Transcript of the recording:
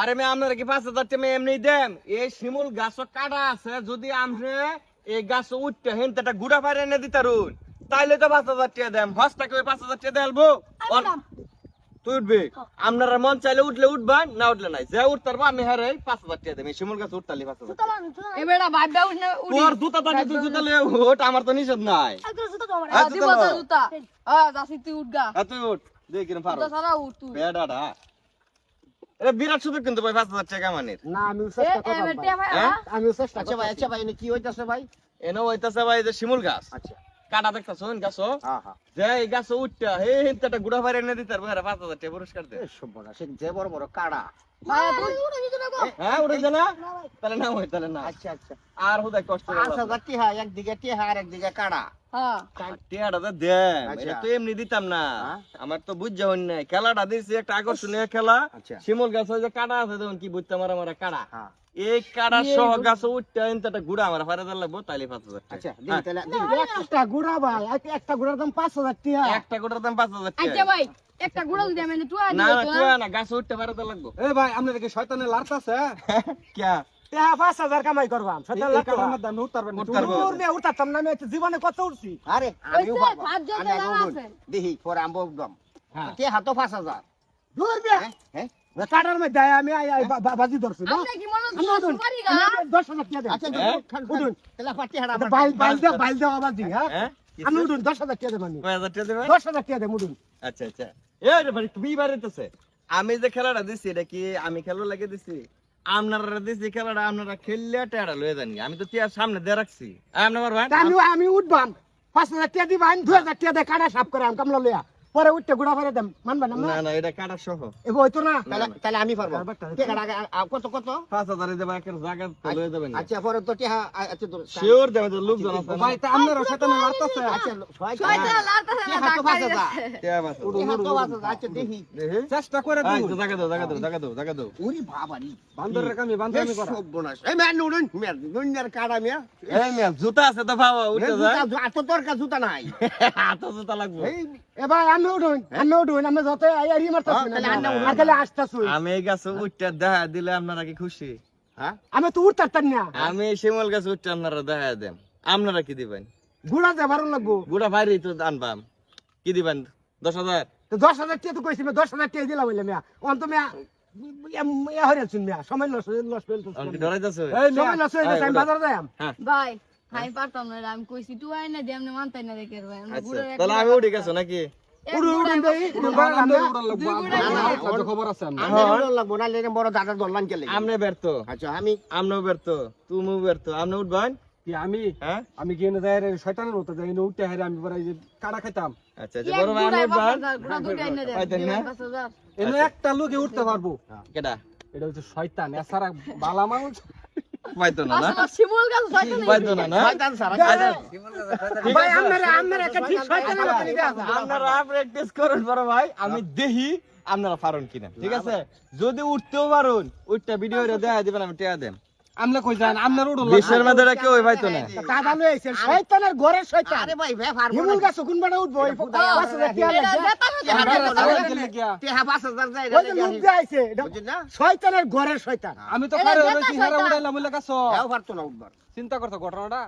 আরে মে আপনারা কি 5000 টাকা এমনি দেন? এই শিমুল গাছ কাটা আছে, যদি আপনি এই গাছ উঠতে হেনটা গুড়া ফাইরে এনে দিতারুন, তাইলে তো 5000 টাকা দেন। হস্তা কই 5000 টাকা দেলবো? তুই উঠবি? আপনারা মন চাইলে উঠলে উঠবেন, না উঠলে নাই। যে উঠতে পারবো আমি হারে 5000 টাকা দেব। এই শিমুল গাছ উঠতালি 5000। এই বেটা ভাবটা উঠনে উড়ি তোর জুতা থাকে, তুই জুতা লয়ে উঠ, আমার তো নিষেধ নাই। দিব তো জুতা যাসি তুই উঠগা তুই উঠ, দেখি কিরম পারো। জুতা ছাড়া উঠ তুই বেডাডা এটা বিরাট সুযোগ কিন্তু ভাই 5000 টাকা মানের। না আমি চেষ্টা করব ভাই। হ্যাঁ? আমি চেষ্টা করব। আচ্ছা ভাই এনে কি হইতাছে ভাই? এনে হইতাছে ভাই যে শিমুল গাছ আচ্ছা কাটা দেখতাছুন গাছ, হ্যাঁ হ্যাঁ যে এই গাছ উঠটা হেনটা গুড়া ফাইরে এনে দিতার ভাই 5000 টাকা পুরস্কার দে। এ সব্বনা সে যে বড় বড় কাড়া। ভাই তুই হ্যাঁ উঠে যা না, তাহলে না হয়, তাহলে না। আচ্ছা আচ্ছা আর হুদাই কষ্ট করে 5000 টিহা একদিকে টিহা আর একদিকে কাড়া। হ্যাঁ টিয়াটা তো দেন, আচ্ছা। এটা তো এমনি দিতাম না। হ্যাঁ? আমার তো বুঝা হন নাই, খেলাটা দিছি একটা আকর্ষণীয় খেলা। আচ্ছা শিমুল গাছ যে কাটা আছে তখন কি বুঝতাম মারা কাটা, হ্যাঁ এই কাটা সহ গাছ উঠতে এনটা গুড়া আমার ফারে দিলে লাগবো, তাইলে 5000 টাকা। আচ্ছা দিন তাহলে দিন একটা গুড়া ভাই একটা গুড়ার দাম 5000 টিহা। একটা গুড়ার দাম 5000 আচ্ছা টাকা। ভাই একটা গুড়া যদি আমি তুই না দিও না তো তুই না, গাছ উঠতে পারে তো লাগবো। এ ভাই আপনাদের কি শয়তানের লাট আছে? ক্যা টিহা 5000 কামাই করবাম সেটা এই লাগতো। কারণে দাম উঠতারবেন উঠতে পারবো। দূর মে উঠাতাম না আমি জীবনে কত উঠছি। আরে আমি ওইসে পারবো সাত জন আমি জানা আগে আছে। দেখি পরে আমবো একদম হ্যাঁ। টিহা তো 5000 দূর মে হ্যাঁ কাটার মধ্যে আমি বাজি ধরছি না। আমরা কি মনে হয় সুপারি গা 10,000 টাকা দেন। আচ্ছা উঠুন তাহলে পাটিহারা বাইল দাও বাজি হ্যাঁ হ্যাঁ আমি উঠুন 10,000 টাকা দেব আমি 5000 টাকা দেবে। 10,000 টাকা দেব উঠুন। আচ্ছা আচ্ছা এই রে ভাই তুমি বাড়িতেছে, আমি যে খেলাটা দিছি এটা কি আমি খেলো লাগে দিছি? আপনারা দিছি খেলাটা, আপনারা খেললে টেড়া লয়ে জানি, আমি তো টিয়ার সামনে দিয়ে রাখছি। আপনার ভাই তা আমি উঠবাম 5,000 টাকা দিবান 2,000 টাকা দিয়ে কাটা সাফ করে আম কামলা লইয়া পরে উঠতে গুড়া ফেলে দেম মানবা না না না এটা কাটা সহ এব হইতো না তাহলে আমি পারবো কত কত 5000 এ দেবা, একের জায়গা তো লয়ে যাবেন। আচ্ছা পরে তো টিহা আচ্ছা তো শিওর দেবে তো লোকজন আছে না। ভাই তা আপনারা শয়তানের লাট আছে? আচ্ছা ছয়টা লাড়তাছে না টিহা তো 5,000 টিয়া বাস টিহা তো 5,000 আচ্ছা দেখি দেখি চেষ্টা করে এই দিন। তো জায়গা দাও জায়গা দাও জায়গা দাও জায়গা দাও। ওরে বাবারি বান্দরের কামি বান্দরামি করা। সর্বনাশ এই ম্যান উড়ুন ম্যান দুনিয়ার কাড়া মিয়া এই মিয়া জুতা আছে তো পাওয়া উঠে যায়, এত দরকার জুতা নাই হাত জুতা লাগবে। এ ভাই আমি উঠুন আমি যত আইয়ারি মারতাছি না আর খালি আসতাছি আমি এই গাছ উঠতে দেখা দিলে আপনারা কি খুশি? হ্যাঁ আমি তো উঠতাম না আমি এই শিমুল গাছ উঠতে আপনারা দেখা দেন, আপনারা কি দিবেন? গুড়া যে ভালো লাগবো গুড়া ভাইরি তো আনবাম, কি দিবেন? 10000? তো 10,000 টাকা তো কইছি 10,000 টাকা দিলাম বলে মিয়া অন্ত মিয়া ইয়া হরে শুন মিয়া সময় লস ফেলতো আর কি ডরাইতাছ? এই সময় লস হয়ে যাচ্ছে আমি বাজার যাইম ভাই আমি পারতাম না আমি কইছি তুই আই না দেমনে মানতাই না দেখে ভাই আমরা আচ্ছা গুড়া তাহলে আমি উঠে গেছো নাকি? উড়ুন দেই ভাই আপনাদের উড়াল লাগবো। দুই গুড়া আপনাদের খবর আছে আপনার? আমি লাগবো না লেনে বড় দাদা দল্লান চলে আমনে ব্যর্থ, আচ্ছা আমি আমনেও ব্যর্থ, তুমিও ব্যর্থ। আমনে উঠবেন? কি আমি হ্যাঁ আমি কি এনে যাই রে শয়তানের মতো যাই এনে উঠতে হারে আমি পরে এই যে কাড়া খাইতাম। আচ্ছা আচ্ছা বড় ভাই আমি উঠবেন? গুড়া দুইটা এনে দেন পাইতেন না? 5000 এনে একটা লোকে উঠতে পারবো। কেডা? এটা হচ্ছে শয়তান এছাড়া বালা মানুষ। পাইতো না না? আসলে শিমুল গাছ হয়তো না পাইতো না না? শয়তান সারা ভাই আমরা একটা ঠিক শয়তানের মতো নিতে আসা আপনারা প্র্যাকটিস করুন বড় ভাই, আমি দেখি আপনারা পারুন কিনা, ঠিক আছে? যদি উঠতেও পারুন উঠটা ভিডিও দেখা দিবেন, আমি টেয়া দেন। আমলে কই যান আপনার উড়াল বিশ্বের মধ্যে কেউ পাইতো না। দাদা লইছে শয়তানের ঘরের শয়তান আরে ভাই ব্যাপার হিমুল গাছ কোন বাড়া উঠবো ওই 5,000 টাকা লাগে টেহা 5000 যায় ওই যে লোক যাইছে বুঝছেন না শয়তানের ঘরের শয়তান আমি তো পারে হইছি হারা উড়াইলাম বলে কাছ। হ্যাঁ পারতো না উঠবার চিন্তা করছো ঘটনাটা?